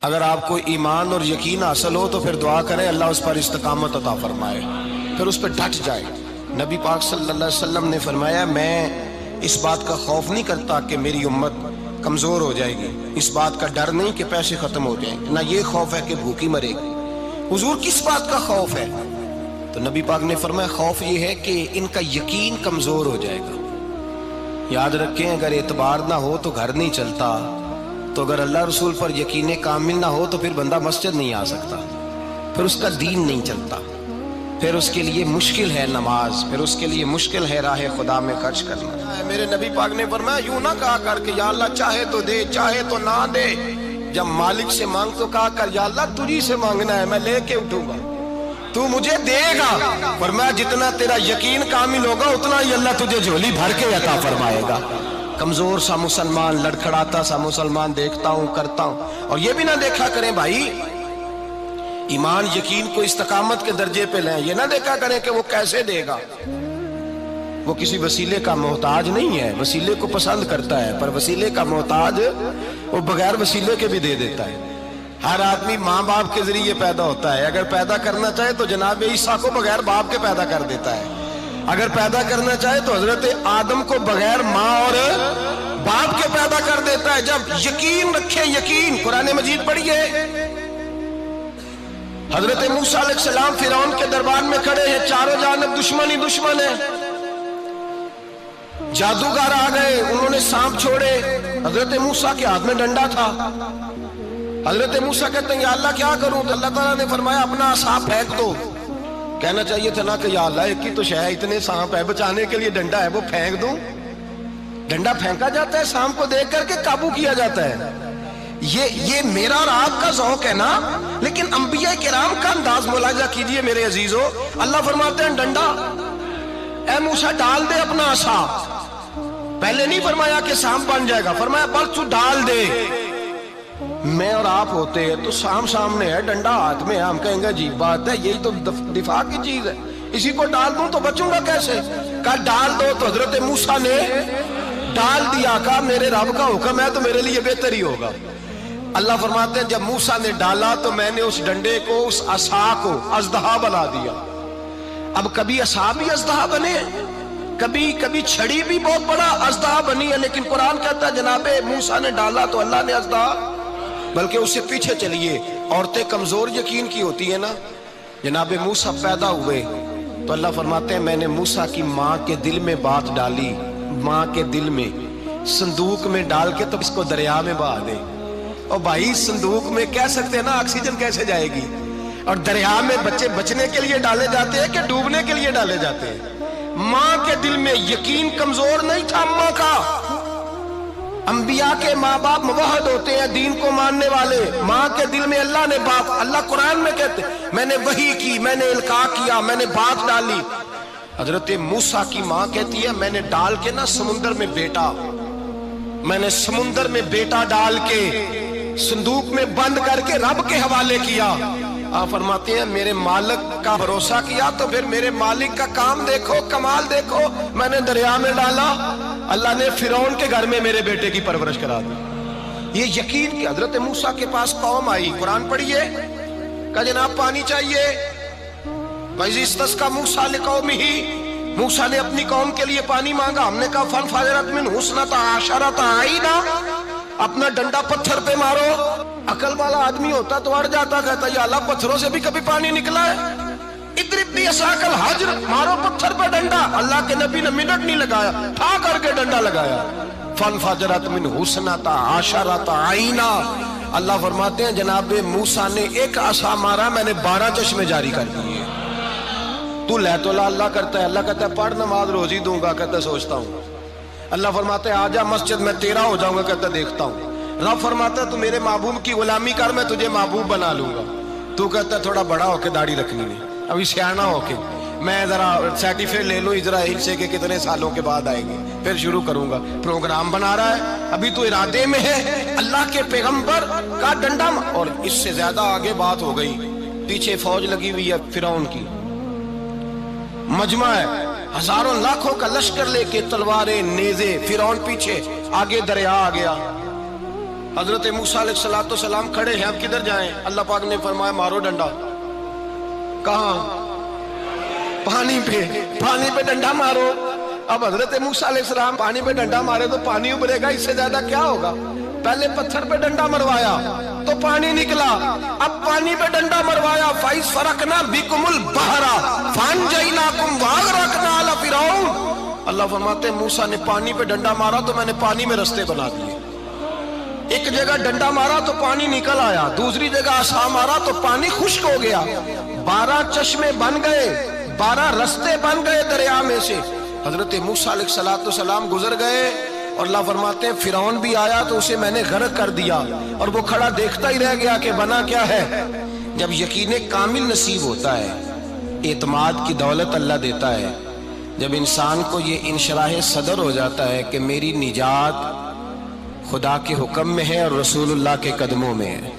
اگر آپ کو ایمان اور یقین حاصل ہو تو پھر دعا کریں اللہ اس پر استقامت عطا فرمائے، پھر اس پہ ڈٹ جائے۔ نبی پاک صلی اللہ علیہ وسلم نے فرمایا میں اس بات کا خوف نہیں کرتا کہ میری امت کمزور ہو جائے گی، اس بات کا ڈر نہیں کہ پیسے ختم ہو جائیں گے، نہ یہ خوف ہے کہ بھوکی مرے گی۔ حضور کس بات کا خوف ہے؟ تو نبی پاک نے فرمایا خوف یہ ہے کہ ان کا یقین کمزور ہو جائے گا۔ یاد رکھیں اگر اعتبار نہ ہو تو گھر نہیں چلتا، تو اگر اللہ رسول پر یقین کامل نہ ہو تو پھر بندہ مسجد نہیں آ سکتا، پھر اس کا دین نہیں چلتا، پھر اس کے لیے مشکل ہے نماز، پھر اس کے لیے مشکل ہے راہ خدا میں خرچ کرنا۔ میرے نبی پاک نے فرمایا یوں نہ کہا کر کہ یا اللہ چاہے تو دے چاہے تو نہ دے، جب مالک سے مانگ تو کہا کر یا اللہ تجھی سے مانگنا ہے، میں لے کے اٹھوں گا، تو مجھے دے گا۔ فرمایا جتنا تیرا یقین کامل ہوگا اتنا ہی اللہ تجھے جھولی بھر کے عطا فرمائے گا۔ کمزور سا مسلمان، لڑکھڑاتا سا مسلمان دیکھتا ہوں کرتا ہوں، اور یہ بھی نہ دیکھا کریں بھائی ایمان یقین کو استقامت کے درجے پہ لیں، یہ نہ دیکھا کریں کہ وہ کیسے دے گا، وہ کسی وسیلے کا محتاج نہیں ہے، وسیلے کو پسند کرتا ہے، پر وسیلے کا محتاج وہ بغیر وسیلے کے بھی دے دیتا ہے۔ ہر آدمی ماں باپ کے ذریعے پیدا ہوتا ہے، اگر پیدا کرنا چاہے تو جناب عیسیٰ کو بغیر باپ کے پیدا کر دیتا ہے، اگر پیدا کرنا چاہے تو حضرت آدم کو بغیر ماں اور باپ کے پیدا کر دیتا ہے۔ جب یقین رکھیں، یقین قرآن مجید پڑھیے، حضرت موسیٰ علیہ السلام فرعون کے دربار میں کھڑے ہیں، چاروں جانب دشمن ہی دشمن ہے، جادوگر آ گئے، انہوں نے سانپ چھوڑے، حضرت موسیٰ کے ہاتھ میں ڈنڈا تھا۔ حضرت موسیٰ کہتے ہیں یا اللہ کیا کروں؟ تو اللہ تعالیٰ نے فرمایا اپنا عصا پھینک دو۔ کہنا چاہیے تھا نا کہ یا اللہ ایک ہی تو شے ہے، اتنے سانپ ہے، بچانے کے لیے ڈنڈا ہے وہ پھینک دوں؟ ڈنڈا پھینکا جاتا ہے، سانپ کو دیکھ کر کے قابو کیا جاتا ہے۔ یہ میرا اور آپ کا ذوق ہے نا، لیکن انبیاء کرام کا انداز ملاحظہ کیجئے میرے عزیزو۔ اللہ فرماتے ہیں ڈنڈا، اے موسیٰ ڈال دے اپنا عصا۔ پہلے نہیں فرمایا کہ سانپ بن جائے گا، فرمایا بس تو ڈال دے۔ میں اور آپ ہوتے ہیں تو سامنے ہے، ڈنڈا ہاتھ میں ہے، ہم کہیں گے عجیب بات ہے، یہی تو دفاع کی چیز ہے، اسی کو ڈال دوں تو بچوں گا کیسے؟ کہا ڈال دو، تو حضرت موسیٰ نے ڈال دیا، کہا میرے رب کا حکم ہے تو میرے لیے بہتر ہی ہوگا۔ اللہ فرماتے ہیں جب موسیٰ نے ڈالا تو میں نے اس ڈنڈے کو، اس عصا کو اژدہا بنا دیا۔ اب کبھی عصا بھی اژدہا بنے، کبھی چھڑی بھی بہت بڑا اژدہا بنی ہے، لیکن قرآن کہتا ہے جناب موسیٰ نے ڈالا تو اللہ نے اژدہا، بلکہ اس سے پیچھے چلیے، عورتیں کمزور یقین کی ہوتی ہیں نا۔ جناب موسیٰ پیدا ہوئے تو اللہ فرماتے ہیں میں نے موسیٰ کی ماں کے دل میں بات ڈالی، ماں کے دل میں صندوق میں ڈال کے تو اس کو دریا میں بہا دے۔ اور بھائی صندوق میں کہہ سکتے ہیں نا آکسیجن کیسے جائے گی، اور دریا میں بچے بچنے کے لیے ڈالے جاتے ہیں کہ ڈوبنے کے لیے ڈالے جاتے ہیں؟ ماں کے دل میں یقین کمزور نہیں تھا ماں کا۔ انبیاء کے ماں باپ موحد ہوتے ہیں، دین کو ماننے والے، ماں کے دل میں اللہ نے بات، اللہ قرآن میں کہتے میں نے وحی کی، میں نے القاء کیا، میں نے بات ڈالی۔ حضرت موسیٰ کی ماں کہتی ہے میں نے ڈال کے نا سمندر میں بیٹا، میں نے سمندر میں بیٹا ڈال کے صندوق میں بند کر کے رب کے حوالے کیا۔ آپ فرماتے ہیں میرے مالک کا بھروسہ کیا تو پھر میرے مالک کا کام دیکھو، کمال دیکھو، میں نے دریا میں ڈالا، اللہ نے فرعون کے گھر میں میرے بیٹے کی پرورش کرا دی۔ یہ یقین کہ حضرت موسیٰ کے پاس قوم آئی، قرآن پڑھیے، کہا جناب پانی چاہیے، وَإِذِ اسْتَسْقَىٰ مُوسَىٰ لِقَوْمِهِ، موسیٰ نے اپنی قوم کے لیے پانی مانگا، ہم نے کہا فَانْفَجَرَتْ مِنْهُ اثْنَتَا عَشَرَةَ عَيْنًا، اپنا ڈنڈا پتھر پہ مارو۔ عقل والا آدمی ہوتا تو اڑ جاتا، کہتا یا اللہ پتھروں سے بھی کبھی پانی نکلا ہے؟ اضرب بعصاک الحجر، مارو پتھر پہ ڈنڈا۔ اللہ کے نبی نے منٹ نہیں لگایا، ٹھا کر کے ڈنڈا لگایا، فَانْفَجَرَتْ مِنْهُ اثْنَتَا عَشَرَةَ عَيْنًا۔ اللہ فرماتے ہیں جناب موسیٰ نے ایک عصا مارا، میں نے 12 چشمے جاری کر دیے۔ تو لے تو اللہ کرتا ہے، اللہ کہتا ہے پڑھ نماز روزی دوں گا، کہتا ہے سوچتا ہوں۔ اللہ فرماتا ہے آجا مسجد میں تیرا ہو جاؤں گا، کہتا ہے دیکھتا ہوں۔ رب فرماتا ہے تو میرے محبوب کی غلامی کر، میں تجھے محبوب بنا لوں گا۔ تو کہتا ہے تھوڑا بڑا ہو کے داڑھی رکھنی ہے، ابھی سیانا ہو کے میں ذرا سرٹیفکیٹ لے لوں اسرائیل سے کہ کتنے سالوں کے بعد آئیں گے، پھر شروع کروں گا۔ پروگرام بنا رہا ہے، ابھی تو ارادے میں ہے۔ اللہ کے پیغمبر کا ڈنڈا، اور اس سے زیادہ آگے بات ہو گئی، پیچھے فوج لگی ہوئی ہے فرعون کی، مجمع ہے، ہزاروں لاکھوں کا لشکر لے کے، تلواریں نیزے، فرعون پیچھے، آگے دریا آ گیا۔ حضرت موسیٰ علیہ السلام کھڑے ہیں، اب کدھر جائیں؟ اللہ پاک نے فرمایا مارو ڈنڈا۔ کہاں؟ پانی پہ ڈنڈا مارو۔ اب حضرت موسیٰ علیہ السلام پانی پہ ڈنڈا مارے تو پانی ابھرے گا، اس سے زیادہ کیا ہوگا؟ پہلے پتھر پہ ڈنڈا مروایا تو پانی نکلا، اب پانی پہ ڈنڈا مروایا فَإِذْ فَرَقْنَا بِكُمُ الْبَحْرَ فَأَنْجَيْنَاكُمْ وَأَغْرَقْنَا آلَ فِرْعَوْنَ۔ اللہ فرماتے ہیں موسیٰ نے پانی پہ ڈنڈا مارا تو میں نے پانی میں رستے بنا دیے۔ ایک جگہ ڈنڈا مارا تو پانی نکل آیا، دوسری جگہ عصا مارا تو پانی خشک ہو گیا، 12 چشمے بن گئے، 12 رستے بن گئے دریا میں سے۔ حضرت موسیٰ علیہ السلام گزر گئے اور اللہ فرماتے ہیں فرعون بھی آیا تو اسے میں نے غرق کر دیا، اور وہ کھڑا دیکھتا ہی رہ گیا کہ بنا کیا ہے۔ جب یقین کامل نصیب ہوتا ہے، اعتماد کی دولت اللہ دیتا ہے، جب انسان کو یہ انشراح صدر ہو جاتا ہے کہ میری نجات خدا کے حکم میں ہے اور رسول اللہ کے قدموں میں ہے،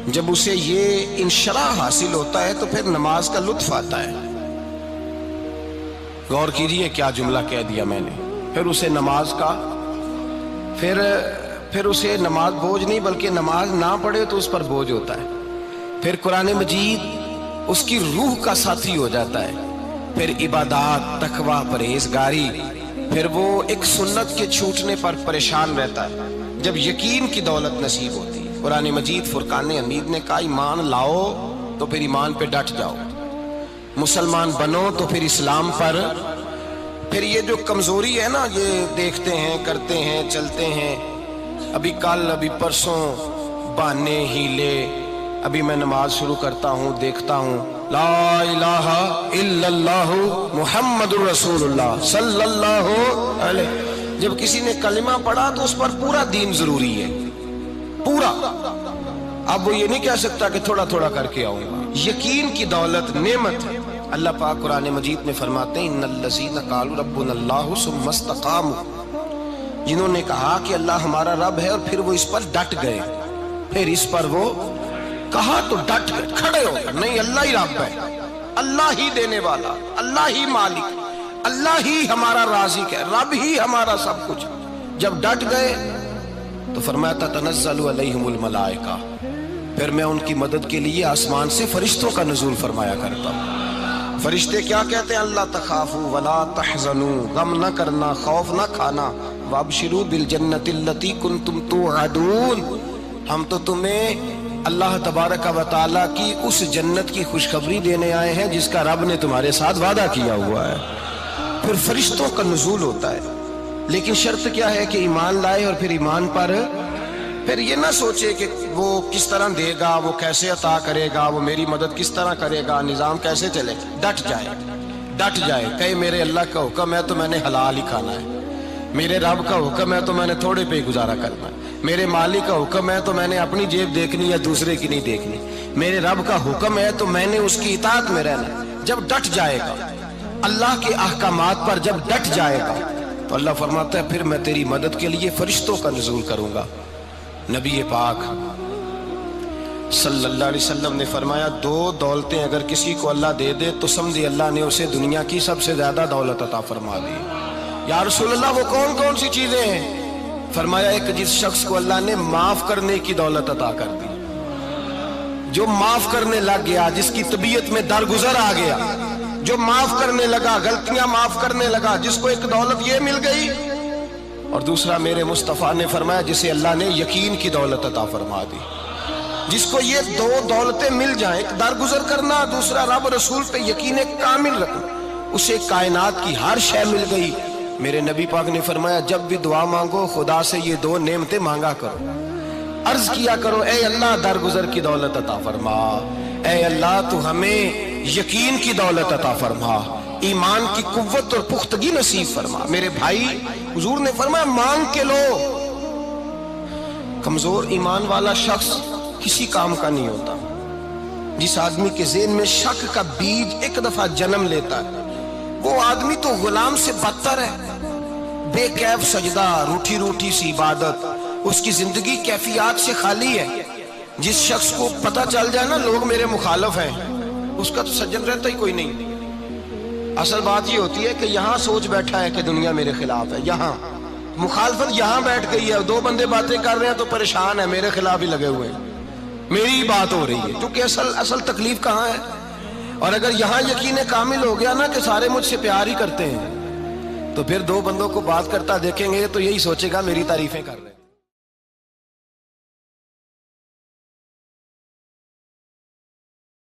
جب اسے یہ انشراح حاصل ہوتا ہے تو پھر نماز کا لطف آتا ہے۔ غور کیجئے کیا جملہ کہہ دیا میں نے، پھر اسے نماز کا پھر اسے نماز بوجھ نہیں بلکہ نماز نہ پڑھے تو اس پر بوجھ ہوتا ہے، پھر قرآن مجید اس کی روح کا ساتھی ہو جاتا ہے، پھر عبادات، تقوی، پرہیزگاری، پھر وہ ایک سنت کے چھوٹنے پر پریشان رہتا ہے جب یقین کی دولت نصیب ہوتی ہے۔ قرآن مجید فرقان حمید نے کہا ایمان لاؤ تو پھر ایمان پہ ڈٹ جاؤ، مسلمان بنو تو پھر اسلام پر۔ پھر یہ جو کمزوری ہے نا، یہ دیکھتے ہیں، کرتے ہیں، چلتے ہیں، ابھی کل ابھی پرسوں بہانے ہیلے، ابھی میں نماز شروع کرتا ہوں دیکھتا ہوں لا الہ الا اللہ محمد الرسول اللہ صلی اللہ علیہ۔ جب کسی نے کلمہ پڑھا تو اس پر پورا دین ضروری ہے، پورا۔ اب وہ یہ نہیں کہہ سکتا کہ تھوڑا تھوڑا کر کے آؤں گا۔ یقین کی دولت نعمت ہے۔ اللہ پاک قرآن مجید میں فرماتے ہیں ان الذین قالوا ربنا اللہ ثم استقاموا، جنہوں نے کہا کہ اللہ ہمارا رب ہے اور پھر وہ اس پر ڈٹ گئے، پھر اس پر وہ کہا تو ڈٹ گئے، کھڑے ہو گئے، نہیں اللہ ہی رب ہے، اللہ ہی دینے والا، اللہ ہی مالک، اللہ ہی ہمارا رازق ہے، رب ہی ہمارا سب کچھ۔ جب ڈٹ گئے تو فرمایا تتنزل علیہم الملائکہ، پھر میں ان کی مدد کے لیے آسمان سے فرشتوں کا نزول فرمایا کرتا ہوں۔ فرشتے کیا کہتے ہیں؟ اللہ تخافوا ولا تحزنوا، غم نہ کرنا، خوف نہ کھانا، وابشروا بالجنۃ التی کنتم توعدون، ہم تو تمہیں اللہ تبارک و تعالیٰ کی اس جنت کی خوشخبری دینے آئے ہیں جس کا رب نے تمہارے ساتھ وعدہ کیا ہوا ہے۔ پھر فرشتوں کا نزول ہوتا ہے، لیکن شرط کیا ہے کہ ایمان لائے، اور پھر ایمان پر پھر یہ نہ سوچے کہ وہ کس طرح دے گا، وہ کیسے عطا کرے گا، وہ میری مدد کس طرح کرے گا، نظام کیسے چلے۔ ڈٹ جائے کہے میرے اللہ کا حکم ہے تو میں نے حلال ہی کھانا ہے، میرے رب کا حکم ہے تو میں نے تھوڑے پہ گزارا کرنا ہے، میرے مالک کا حکم ہے تو میں نے اپنی جیب دیکھنی یا دوسرے کی نہیں دیکھنی، میرے رب کا حکم ہے تو میں نے اس کی اطاعت میں رہنا۔ جب ڈٹ جائے گا اللہ کے احکامات پر، جب ڈٹ جائے گا تو اللہ فرماتا ہے پھر میں تیری مدد کے لیے فرشتوں کا نزول کروں گا۔ نبی پاک صلی اللہ علیہ وسلم نے فرمایا 2 دولتیں اگر کسی کو اللہ دے دے تو سمجھے اللہ نے اسے دنیا کی سب سے زیادہ دولت عطا فرما دی۔ یا رسول اللہ وہ کون کون سی چیزیں ہیں؟ فرمایا ایک جس شخص کو اللہ نے معاف کرنے کی دولت عطا کر دی، جو معاف کرنے لگ گیا، جس کی طبیعت میں درگزر آ گیا، جو معاف کرنے لگا، غلطیاں معاف کرنے لگا، جس کو ایک دولت یہ مل گئی۔ اور دوسرا میرے مصطفیٰ نے فرمایا جسے اللہ نے یقین کی دولت عطا فرما دی، جس کو یہ 2 دولتیں مل جائیں، ایک درگزر کرنا، دوسرا رب رسول پہ یقین کامل رکھنا، اسے کائنات کی ہر شے مل گئی۔ میرے نبی پاک نے فرمایا جب بھی دعا مانگو خدا سے یہ 2 نعمتیں مانگا کرو، عرض کیا کرو اے اللہ درگزر کی دولت عطا فرما، اے اللہ تو ہمیں یقین کی دولت عطا فرما، ایمان کی قوت اور پختگی نصیب فرما۔ میرے بھائی حضور نے فرمایا مانگ کے لو۔ کمزور ایمان والا شخص کسی کام کا نہیں ہوتا۔ جس آدمی کے ذہن میں شک کا بیج ایک دفعہ جنم لیتا ہے وہ آدمی تو غلام سے بدتر ہے۔ بے کیف سجدہ، روٹھی روٹھی سی عبادت، اس کی زندگی کیفیات سے خالی ہے۔ جس شخص کو پتہ چل جائے نا لوگ میرے مخالف ہیں، اس کا تو سجن رہتا ہی کوئی نہیں۔ اصل بات یہ ہوتی ہے کہ یہاں سوچ بیٹھا ہے کہ دنیا میرے خلاف ہے، مخالفت یہاں بیٹھ گئی ہے، دو بندے باتیں کر رہے ہیں تو پریشان ہے، میرے خلاف ہی لگے ہوئے ہیں، میری ہی بات ہو رہی ہے، کیونکہ اصل تکلیف کہاں ہے؟ اور اگر یہاں یقین کامل ہو گیا نا کہ سارے مجھ سے پیار ہی کرتے ہیں، تو پھر دو بندوں کو بات کرتا دیکھیں گے تو یہی سوچے گا میری تعریفیں کر رہے ہیں۔